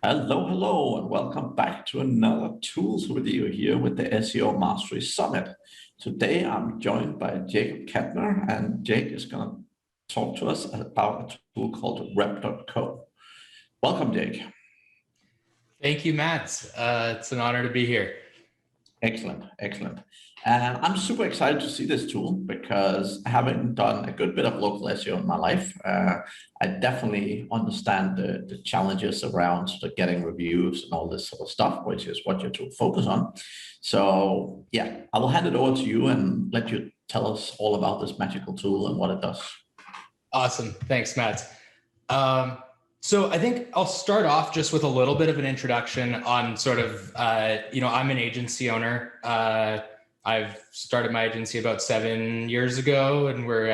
Hello, and welcome back to another tools video here with the SEO Mastery Summit. Today, I'm joined by Jakob Kettner, and Jake is going to talk to us about a tool called rep.co. Welcome, Jake. Thank you, Matt. It's an honor to be here. Excellent. And I'm super excited to see this tool because having done a good bit of local SEO in my life, I definitely understand the challenges around sort of getting reviews and all this sort of stuff, which is what your tool focus on. So yeah, I will hand it over to you and let you tell us all about this magical tool and what it does. Awesome. Thanks, Matt. So I think I'll start off just with a little bit of an introduction on sort of, I'm an agency owner. I've started my agency about 7 years ago, and we're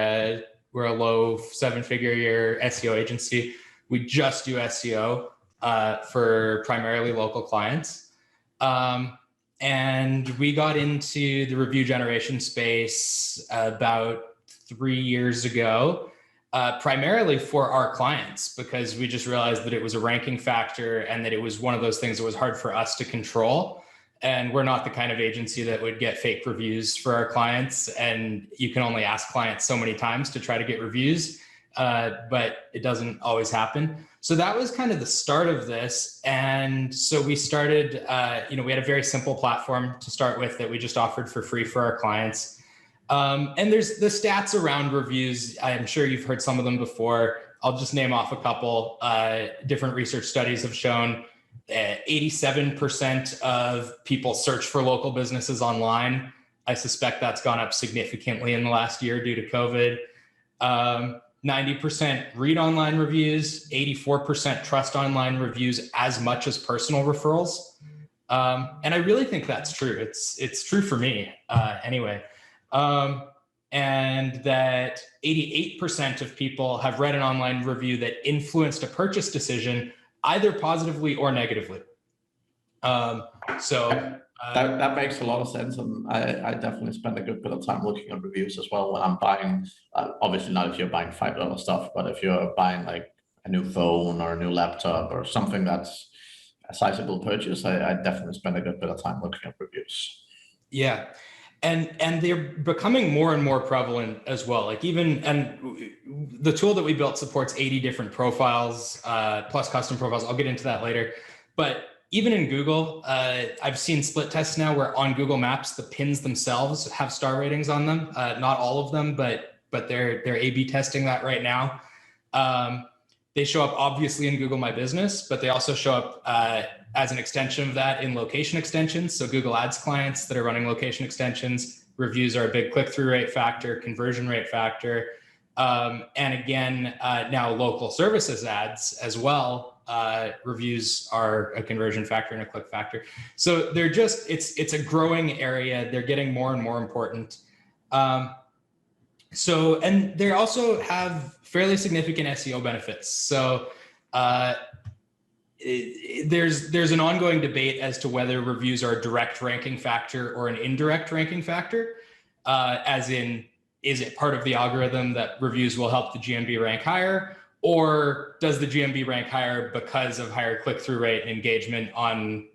a low seven-figure year SEO agency. We just do SEO for primarily local clients. And we got into the review generation space about 3 years ago. Primarily for our clients, because we just realized that it was a ranking factor and that it was one of those things that was hard for us to control. And we're not the kind of agency that would get fake reviews for our clients. And you can only ask clients so many times to try to get reviews, but it doesn't always happen. So that was kind of the start of this. And so we started, we had a very simple platform to start with that we just offered for free for our clients. And there's the stats around reviews. I'm sure you've heard some of them before. I'll just name off a couple. Different research studies have shown 87% of people search for local businesses online. I suspect that's gone up significantly in the last year due to COVID. 90% read online reviews, 84% trust online reviews as much as personal referrals. And I really think that's true. It's true for me anyway. And that 88% of people have read an online review that influenced a purchase decision, either positively or negatively. That makes a lot of sense. And I definitely spend a good bit of time looking at reviews as well when I'm buying, obviously not if you're buying $5 stuff, but if you're buying like a new phone or a new laptop or something that's a sizable purchase, I definitely spend a good bit of time looking at reviews. Yeah. And they're becoming more and more prevalent as well. And the tool that we built supports 80 different profiles, plus custom profiles. I'll get into that later. But even in Google, I've seen split tests now where on Google Maps, the pins themselves have star ratings on them. Not all of them, but they're A/B testing that right now. They show up obviously in Google My Business, but they also show up as an extension of that in location extensions. So Google Ads clients that are running location extensions, reviews are a big click-through rate factor, conversion rate factor. And again, now local services ads as well. Reviews are a conversion factor and a click factor. So they're just, it's a growing area. They're getting more and more important. And they also have fairly significant SEO benefits. So there's an ongoing debate as to whether reviews are a direct ranking factor or an indirect ranking factor, as in, is it part of the algorithm that reviews will help the GMB rank higher, or does the GMB rank higher because of higher click-through rate and engagement on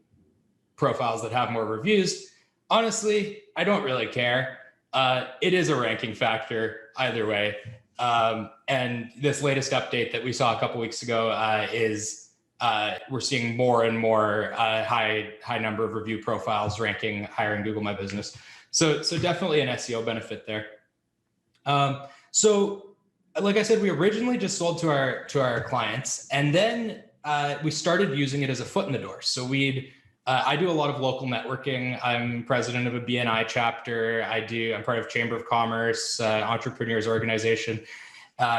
profiles that have more reviews? Honestly, I don't really care. It is a ranking factor either way. And this latest update that we saw a couple weeks ago is we're seeing more and more high number of review profiles ranking higher in Google My Business. So definitely an SEO benefit there. So like I said, we originally just sold to our clients, and then we started using it as a foot in the door. So I do a lot of local networking. I'm president of a BNI chapter. I'm part of Chamber of Commerce, entrepreneurs organization.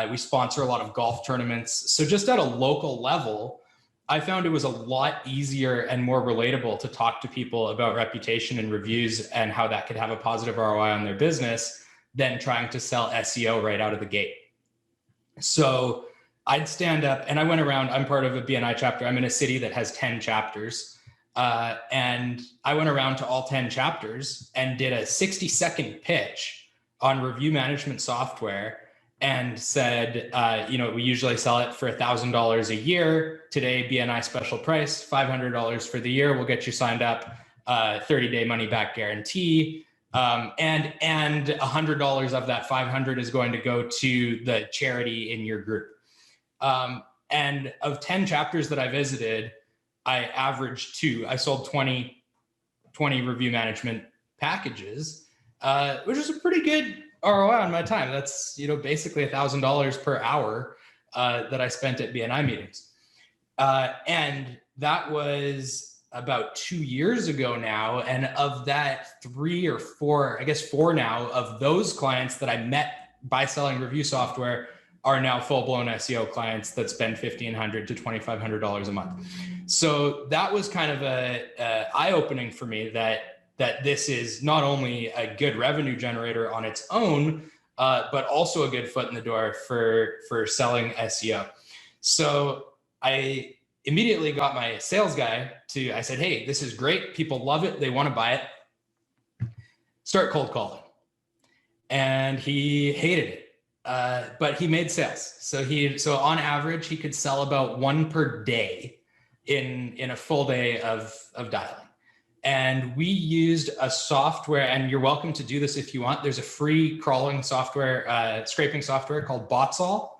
We sponsor a lot of golf tournaments. So just at a local level, I found it was a lot easier and more relatable to talk to people about reputation and reviews and how that could have a positive ROI on their business than trying to sell SEO right out of the gate. So I'd stand up and I went around, I'm part of a BNI chapter. I'm in a city that has 10 chapters. And I went around to all 10 chapters and did a 60-second pitch on review management software and said, we usually sell it for $1,000 a year. Today, BNI special price, $500 for the year. We'll get you signed up, 30-day money back guarantee. And $100 of that 500 is going to go to the charity in your group. And of 10 chapters that I visited, I averaged 2. I sold 20 review management packages, which is a pretty good ROI on my time. That's, basically $1,000 per hour that I spent at BNI meetings. And that was about 2 years ago now. And of that 3 or 4, I guess 4 now of those clients that I met by selling review software are now full-blown SEO clients that spend $1,500 to $2,500 a month. So that was kind of a eye-opening for me that this is not only a good revenue generator on its own, but also a good foot in the door for selling SEO. So I immediately got my sales guy I said, hey, this is great. People love it. They want to buy it. Start cold calling. And he hated it. But he made sales. So on average, he could sell about 1 per day in a full day of dialing. And we used a software, and you're welcome to do this if you want. There's a free crawling software, scraping software called Botsall.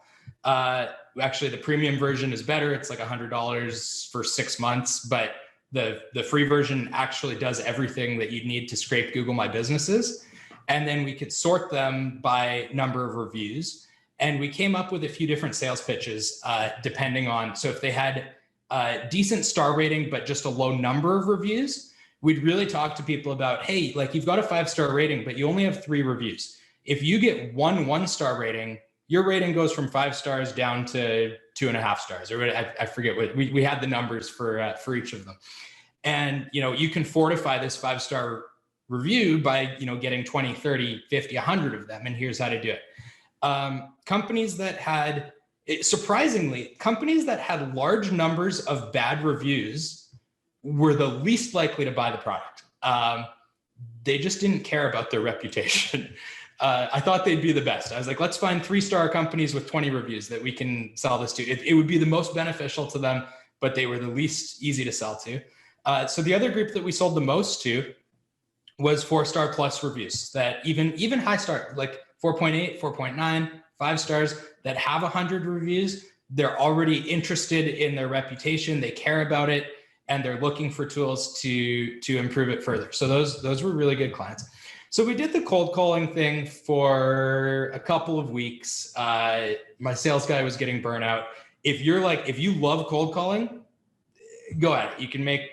Actually, the premium version is better. It's like $100 for 6 months, but the free version actually does everything that you'd need to scrape Google My Businesses. And then we could sort them by number of reviews. And we came up with a few different sales pitches, depending on, so if they had a decent star rating, but just a low number of reviews, we'd really talk to people about, hey, like you've got a 5-star rating, but you only have 3 reviews. If you get 1 1-star rating, your rating goes from 5 stars down to 2.5 stars, or I forget what, we had the numbers for each of them. And, you can fortify this 5-star review by, getting 20, 30, 50, 100 of them. And here's how to do it. Companies that had, surprisingly, companies that had large numbers of bad reviews were the least likely to buy the product. They just didn't care about their reputation. I thought they'd be the best. I was like, let's find 3-star companies with 20 reviews that we can sell this to. It would be the most beneficial to them, but they were the least easy to sell to. So the other group that we sold the most to was 4-star plus reviews, that even high star, like 4.8, 4.9, 5 stars, that have 100 reviews. They're already interested in their reputation. They care about it, and they're looking for tools to improve it further. So those were really good clients. So we did the cold calling thing for a couple of weeks. My sales guy was getting burnout. If you love cold calling, go at it. You can make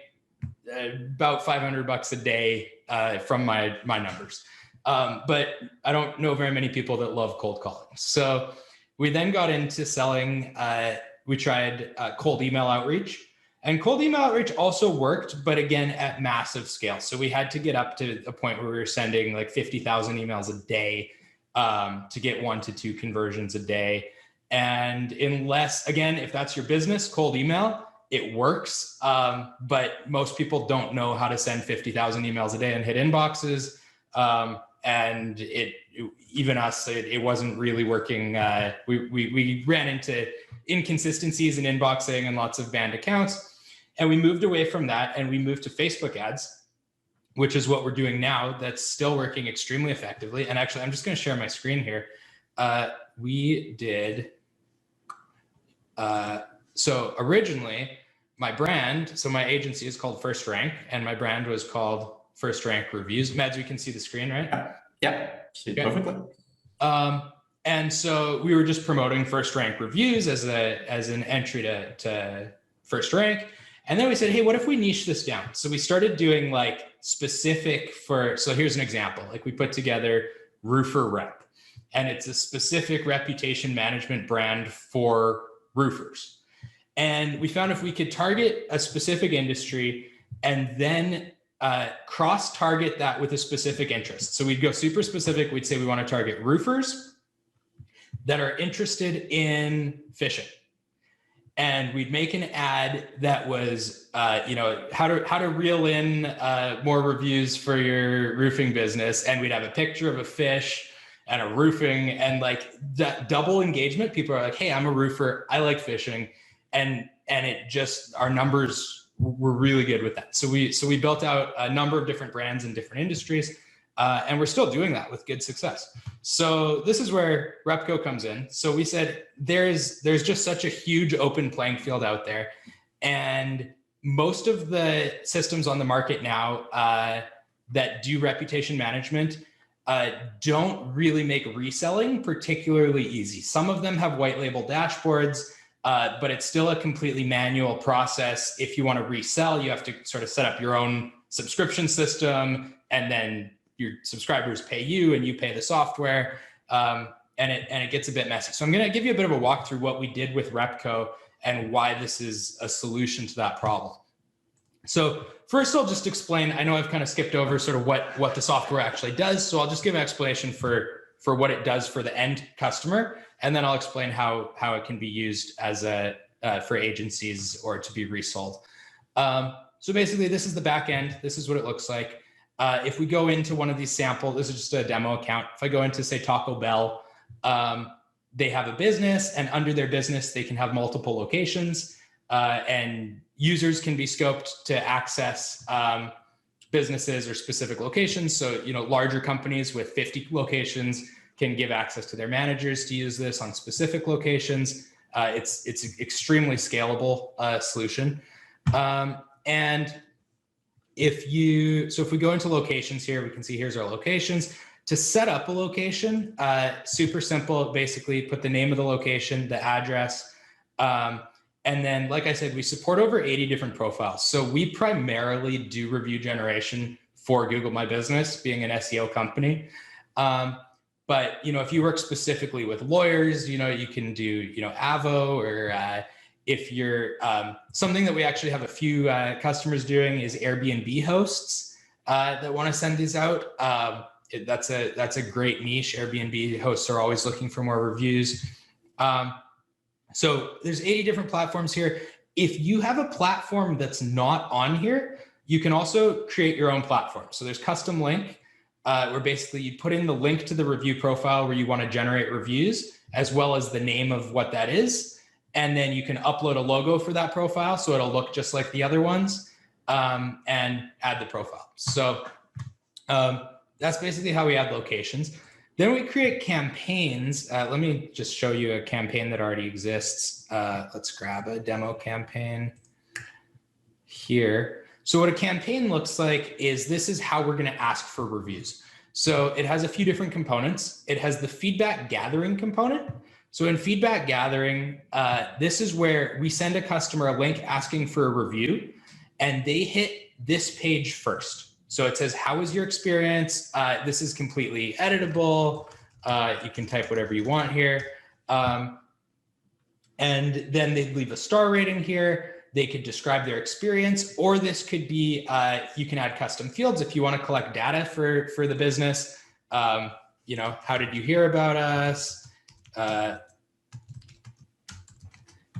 about $500 a day from my numbers. But I don't know very many people that love cold calling. So we then got into selling, we tried cold email outreach. And cold email outreach also worked, but again, at massive scale. So we had to get up to a point where we were sending like 50,000 emails a day to get 1 to 2 conversions a day. And unless, again, if that's your business, cold email, it works. But most people don't know how to send 50,000 emails a day and hit inboxes. And even us, it wasn't really working. We ran into inconsistencies in inboxing and lots of banned accounts. And we moved away from that and we moved to Facebook ads, which is what we're doing now. That's still working extremely effectively. And actually, I'm just going to share my screen here. We did, so originally my brand, so my agency is called First Rank and my brand was called First Rank Reviews. Mads, we can see the screen, right? Yeah, see it perfectly. And so we were just promoting First Rank Reviews as an entry to First Rank. And then we said, hey, what if we niche this down? So we started doing like specific so here's an example. Like we put together Roofer Rep, and it's a specific reputation management brand for roofers. And we found if we could target a specific industry and then cross-target that with a specific interest. So we'd go super specific. We'd say we want to target roofers that are interested in fishing. And we'd make an ad that was, how to reel in more reviews for your roofing business. And we'd have a picture of a fish and a roofing, and like that double engagement. People are like, hey, I'm a roofer, I like fishing. And it just, our numbers were really good with that. So we built out a number of different brands in different industries, and we're still doing that with good success. So this is where Repco comes in. So we said, there's just such a huge open playing field out there. And most of the systems on the market now that do reputation management don't really make reselling particularly easy. Some of them have white label dashboards, but it's still a completely manual process. If you want to resell, you have to sort of set up your own subscription system, and then your subscribers pay you and you pay the software, and it gets a bit messy. So I'm going to give you a bit of a walk through what we did with Repco and why this is a solution to that problem. So first, I'll just explain. I know I've kind of skipped over sort of what the software actually does. So I'll just give an explanation for what it does for the end customer, and then I'll explain how it can be used as for agencies or to be resold. So basically, this is the back end. This is what it looks like. If we go into one of these samples, this is just a demo account. If I go into, say, Taco Bell, they have a business, and under their business, they can have multiple locations, and users can be scoped to access businesses or specific locations. So, larger companies with 50 locations can give access to their managers to use this on specific locations. It's an extremely scalable solution. And if we go into locations here, we can see here's our locations. To set up a location, super simple. Basically, put the name of the location, the address, and then, like I said, we support over 80 different profiles. So we primarily do review generation for Google My Business, being an SEO company. But if you work specifically with lawyers, you can do Avo, or if you're something that we actually have a few customers doing is Airbnb hosts that want to send these out. That's a great niche. Airbnb hosts are always looking for more reviews. So there's 80 different platforms here. If you have a platform that's not on here, you can also create your own platform. So there's custom link, where basically you put in the link to the review profile where you want to generate reviews, as well as the name of what that is. And then you can upload a logo for that profile, so it'll look just like the other ones, and add the profile. So that's basically how we add locations. Then we create campaigns. Let me just show you a campaign that already exists. Let's grab a demo campaign here. So what a campaign looks like is, this is how we're going to ask for reviews. So it has a few different components. It has the feedback gathering component. So in feedback gathering, this is where we send a customer a link asking for a review, and they hit this page first. So it says, how was your experience? This is completely editable. You can type whatever you want here. And then they leave a star rating here. They could describe their experience, or this could be, you can add custom fields if you want to collect data for the business. How did you hear about us?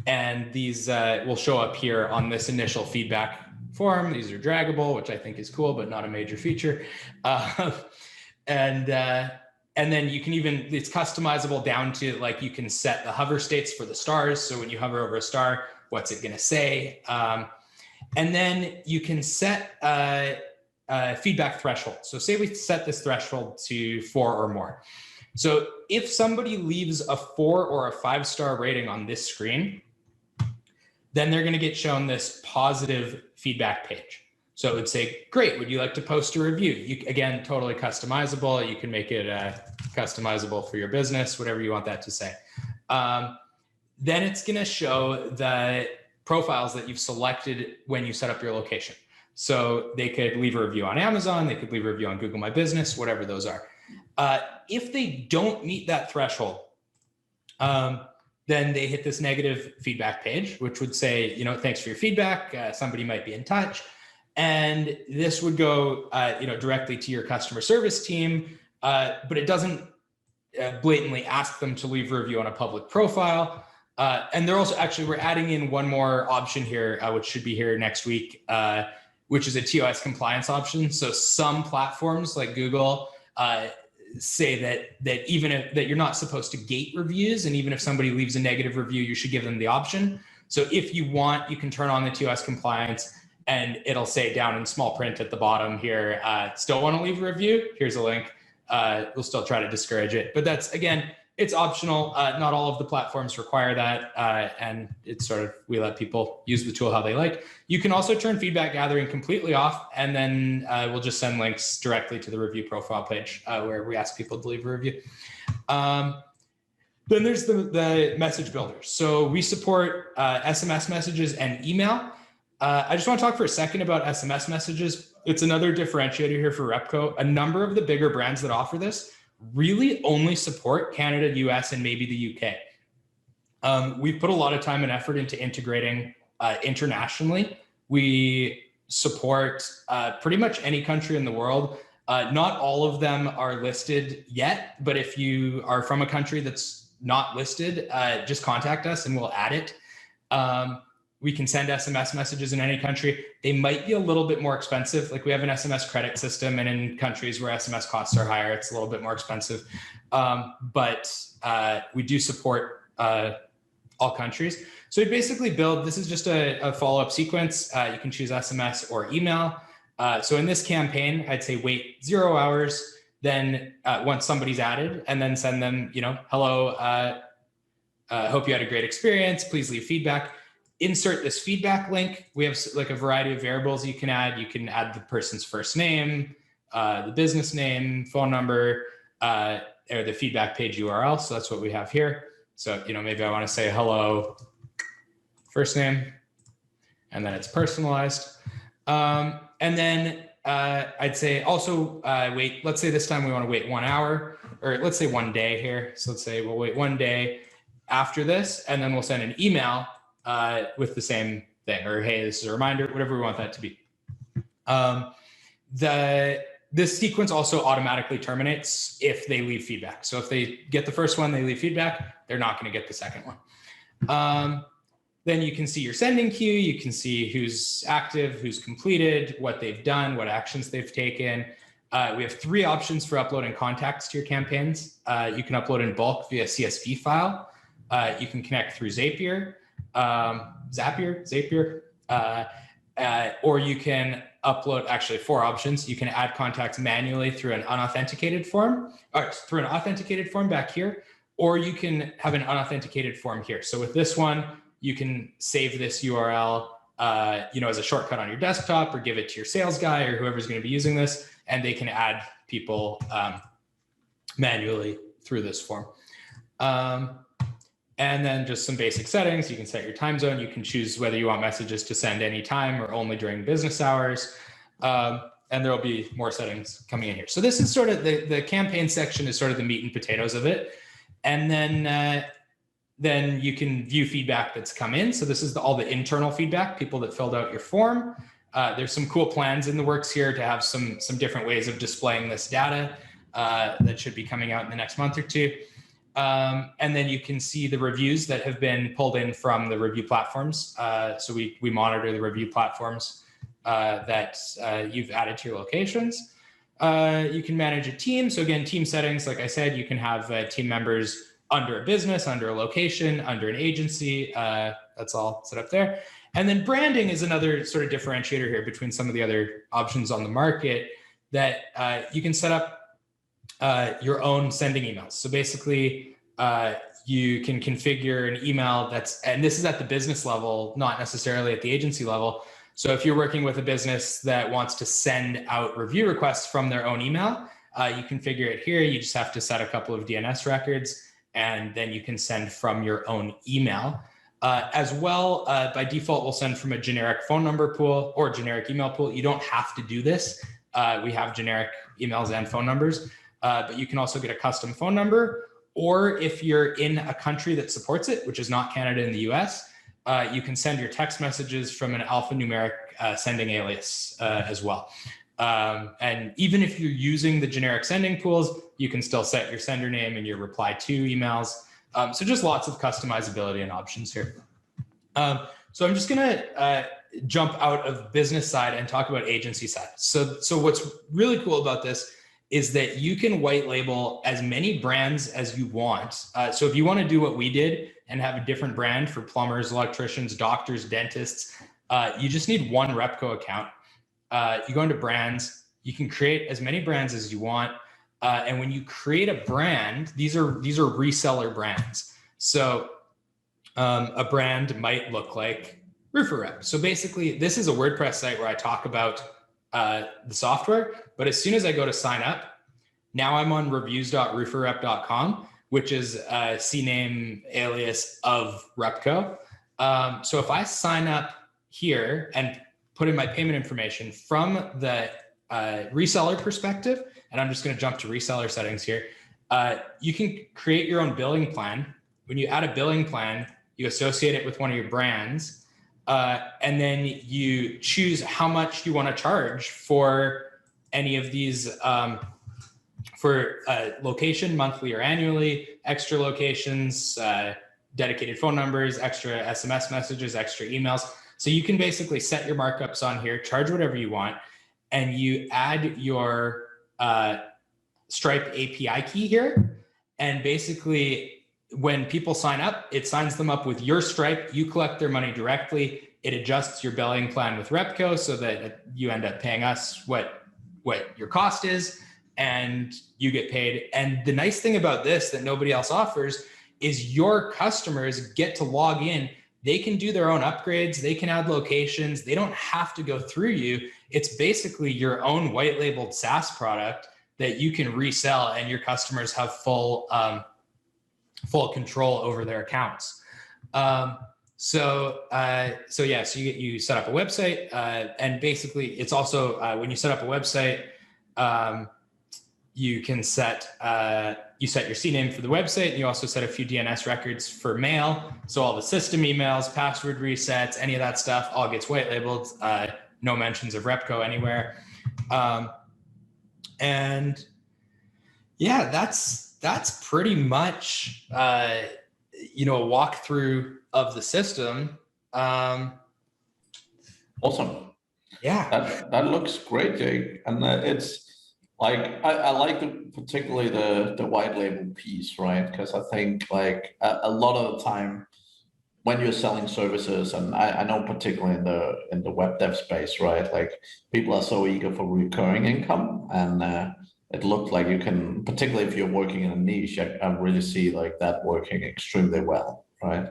And these will show up here on this initial feedback form. These are draggable, which I think is cool, but not a major feature. And then you can even, it's customizable down to, like, you can set the hover states for the stars. So when you hover over a star, what's it going to say? And then you can set a feedback threshold. So say we set this threshold to 4 or more. So if somebody leaves a 4 or a 5-star rating on this screen, then they're going to get shown this positive feedback page. So it would say, great, would you like to post a review? Again, totally customizable. You can make it customizable for your business, whatever you want that to say. Then it's going to show the profiles that you've selected when you set up your location. So they could leave a review on Amazon, they could leave a review on Google My Business, whatever those are. If they don't meet that threshold, then they hit this negative feedback page, which would say, thanks for your feedback. Somebody might be in touch. And this would go, directly to your customer service team, but it doesn't blatantly ask them to leave a review on a public profile. And they're also, actually, we're adding in one more option here, which should be here next week, which is a TOS compliance option. So some platforms like Google, say that even if that you're not supposed to gate reviews, and even if somebody leaves a negative review, you should give them the option. So if you want, you can turn on the TOS compliance, and it'll say down in small print at the bottom here, still want to leave a review? Here's a link. We'll still try to discourage it, but that's, again, it's optional. Not all of the platforms require that. And it's sort of, we let people use the tool how they like. You can also turn feedback gathering completely off, and then we'll just send links directly to the review profile page where we ask people to leave a review. Then there's the message builder. So we support SMS messages and email. I just want to talk for a second about SMS messages. It's another differentiator here for Repco. A number of the bigger brands that offer this really only support Canada, US, and maybe the UK. We've put a lot of time and effort into integrating internationally. We support pretty much any country in the world. Not all of them are listed yet, but if you are from a country that's not listed, just contact us and we'll add it. We can send SMS messages in any country. They might be a little bit more expensive. Like we have an SMS credit system, and in countries where SMS costs are higher, it's a little bit more expensive. But we do support all countries. So we basically build, this is just a follow-up sequence. You can choose SMS or email. So in this campaign, I'd say wait 0 hours, then once somebody's added, and then send them, hello, hope you had a great experience. Please leave feedback. Insert this feedback link. We have like a variety of variables you can add. You can add the person's first name, the business name, phone number, or the feedback page URL. So that's what we have here. So, maybe I want to say hello, first name, and then it's personalized. And then I'd say also wait, let's say this time we want to wait 1 hour, or let's say 1 day here. So let's say we'll wait 1 day after this, and then we'll send an email with the same thing, or hey, this is a reminder, whatever we want that to be. This sequence also automatically terminates if they leave feedback. So if they get the first one, they leave feedback, they're not going to get the second one. Then you can see your sending queue. You can see who's active, who's completed, what they've done, what actions they've taken. We have 3 options for uploading contacts to your campaigns. You can upload in bulk via CSV file. You can connect through Zapier, or you can upload, actually 4 options. You can add contacts manually through an unauthenticated form, or through an authenticated form back here, or you can have an unauthenticated form here. So with this one, you can save this URL, as a shortcut on your desktop, or give it to your sales guy or whoever's going to be using this, and they can add people manually through this form. And then just some basic settings. You can set your time zone. You can choose whether you want messages to send anytime or only during business hours. And there'll be more settings coming in here. So this is sort of the campaign section is sort of the meat and potatoes of it. And then you can view feedback that's come in. So this is all the internal feedback, people that filled out your form. There's some cool plans in the works here to have some different ways of displaying this data that should be coming out in the next month or two. And then you can see the reviews that have been pulled in from the review platforms. So we monitor the review platforms that you've added to your locations. You can manage a team. So again, team settings, like I said, you can have team members under a business, under a location, under an agency. That's all set up there. And then branding is another sort of differentiator here between some of the other options on the market, that you can set up your own sending emails. So basically, you can configure an email and this is at the business level, not necessarily at the agency level. So if you're working with a business that wants to send out review requests from their own email, you configure it here. You just have to set a couple of DNS records, and then you can send from your own email. As well, by default, we'll send from a generic phone number pool or generic email pool. You don't have to do this. We have generic emails and phone numbers. But you can also get a custom phone number, or if you're in a country that supports it, which is not Canada and the US, you can send your text messages from an alphanumeric sending alias as well. And even if you're using the generic sending pools, you can still set your sender name and your reply to emails. So just lots of customizability and options here. So I'm just gonna jump out of business side and talk about agency side. So what's really cool about this is that you can white label as many brands as you want. So if you want to do what we did and have a different brand for plumbers, electricians, doctors, dentists, you just need one Repco account. You go into brands, you can create as many brands as you want. And when you create a brand, these are reseller brands. So a brand might look like Roofer Rep. So basically, this is a WordPress site where I talk about the software, but as soon as I go to sign up, now I'm on reviews.rooferrep.com, which is a CNAME alias of Repco. So if I sign up here and put in my payment information from the reseller perspective, and I'm just going to jump to reseller settings here, you can create your own billing plan. When you add a billing plan, you associate it with one of your brands, and then you choose how much you want to charge for any of these, for location, monthly or annually, extra locations, dedicated phone numbers, extra SMS messages, extra emails. So you can basically set your markups on here, charge whatever you want, and you add your Stripe API key here. And basically, when people sign up, it signs them up with your Stripe. You collect their money directly. It adjusts your billing plan with Repco so that you end up paying us what your cost is, and you get paid. And the nice thing about this that nobody else offers is your customers get to log in. They can do their own upgrades. They can add locations. They don't have to go through you. It's basically your own white labeled SaaS product that you can resell, and your customers have full control over their accounts. So you set up a website, and basically it's also when you set up a website, you can set your CNAME for the website, and you also set a few DNS records for mail. So all the system emails, password resets, any of that stuff all gets white labeled. No mentions of Repco anywhere. And yeah, that's pretty much a walkthrough of the system. Awesome. Yeah, that looks great, Jake. And it's like I like particularly the white label piece, right? Because I think like a lot of the time when you're selling services, and I know particularly in the web dev space, right? Like people are so eager for recurring income, and it looked like you can, particularly if you're working in a niche, I really see like that working extremely well, right?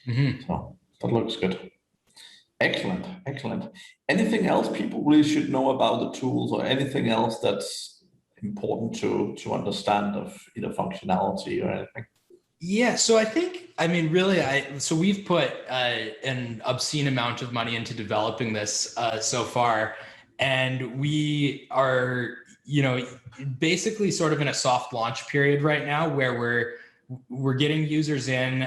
Mm-hmm. So that looks good. Excellent. Anything else people really should know about the tools, or anything else that's important to understand of either functionality or anything? Yeah, so so we've put an obscene amount of money into developing this so far, and we are, basically sort of in a soft launch period right now where we're getting users in,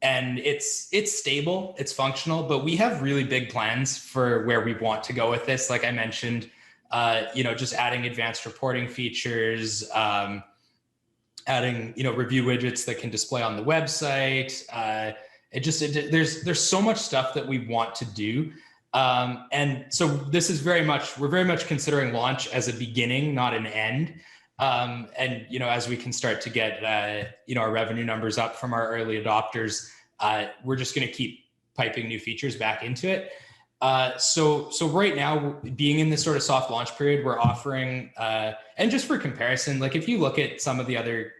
and it's stable, it's functional, but we have really big plans for where we want to go with this. Like I mentioned, just adding advanced reporting features, adding, review widgets that can display on the website. There's so much stuff that we want to do. And so we're very much considering launch as a beginning, not an end. And, as we can start to get, our revenue numbers up from our early adopters, we're just going to keep piping new features back into it. So right now, being in this sort of soft launch period, we're offering, and just for comparison, like if you look at some of the other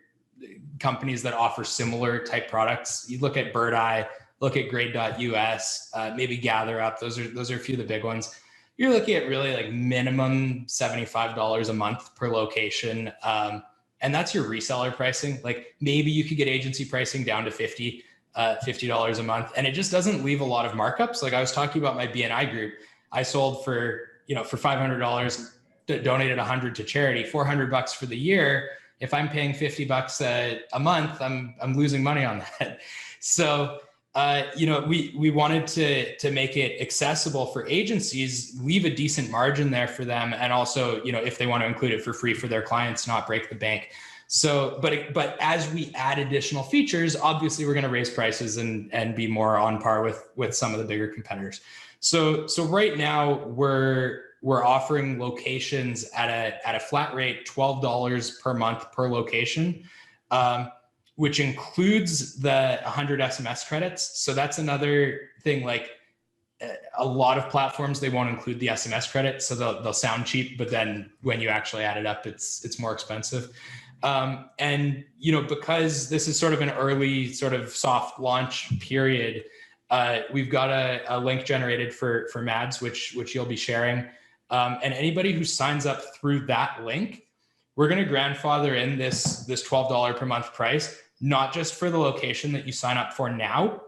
companies that offer similar type products, you look at Birdeye, look at Grade.us, maybe GatherUp. Those are a few of the big ones. You're looking at really like minimum $75 a month per location. And that's your reseller pricing. Like maybe you could get agency pricing down to $50 a month. And it just doesn't leave a lot of markups. Like I was talking about my BNI group, I sold for $500, donated $100 to charity, $400 for the year. If I'm paying $50 a month, I'm losing money on that. So, we wanted to make it accessible for agencies, leave a decent margin there for them. And also, if they want to include it for free for their clients, not break the bank. So, but as we add additional features, obviously we're going to raise prices and be more on par with some of the bigger competitors. So right now we're we're offering locations at a flat rate, $12 per month per location, which includes the 100 SMS credits. So that's another thing. Like a lot of platforms, they won't include the SMS credit, so they'll sound cheap, but then when you actually add it up, it's more expensive. And because this is sort of an early sort of soft launch period, we've got a link generated for Mads, which you'll be sharing. And anybody who signs up through that link, we're going to grandfather in this $12 per month price, not just for the location that you sign up for now,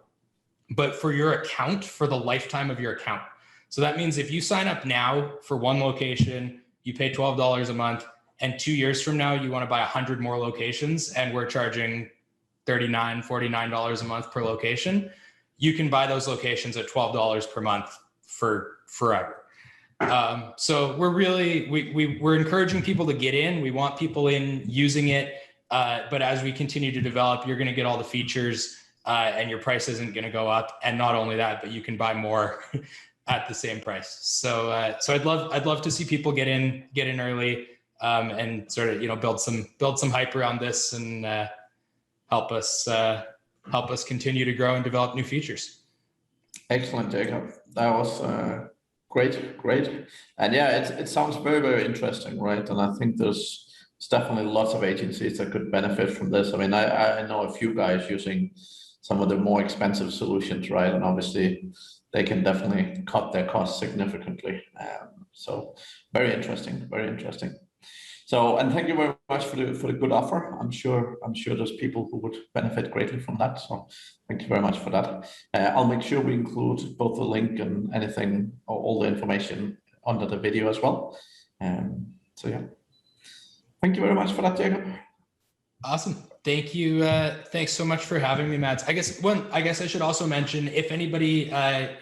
but for your account for the lifetime of your account. So that means if you sign up now for one location, you pay $12 a month, and 2 years from now, you want to buy 100 more locations, and we're charging $39, $49 a month per location, you can buy those locations at $12 per month for forever. So we're really, we're encouraging people to get in. We want people in using it. But as we continue to develop, you're going to get all the features, and your price isn't going to go up. And not only that, but you can buy more at the same price. So I'd love to see people get in early, and sort of, build some hype around this, and help us continue to grow and develop new features. Excellent, Jacob. That was great. And yeah, it sounds very, very interesting, right? And I think there's definitely lots of agencies that could benefit from this. I mean, I know a few guys using some of the more expensive solutions, right? And obviously they can definitely cut their costs significantly. So very interesting. So, and thank you very much for the good offer. I'm sure there's people who would benefit greatly from that. So thank you very much for that. I'll make sure we include both the link and anything, or all the information under the video as well. So yeah, thank you very much for that, Jacob. Awesome. Thank you. Thanks so much for having me, Mads. I guess I should also mention, if anybody,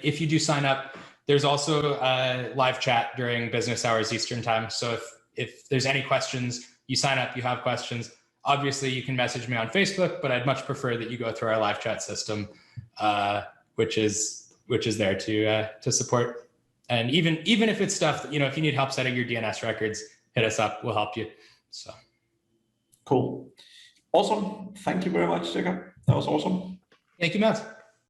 if you do sign up, there's also a live chat during business hours Eastern time. So if there's any questions, you sign up, you have questions, obviously you can message me on Facebook, but I'd much prefer that you go through our live chat system, which is there to support. And even if it's stuff that, if you need help setting your DNS records, hit us up, we'll help you. So cool. Awesome. Thank you very much, Jacob. That was awesome. Thank you, Matt.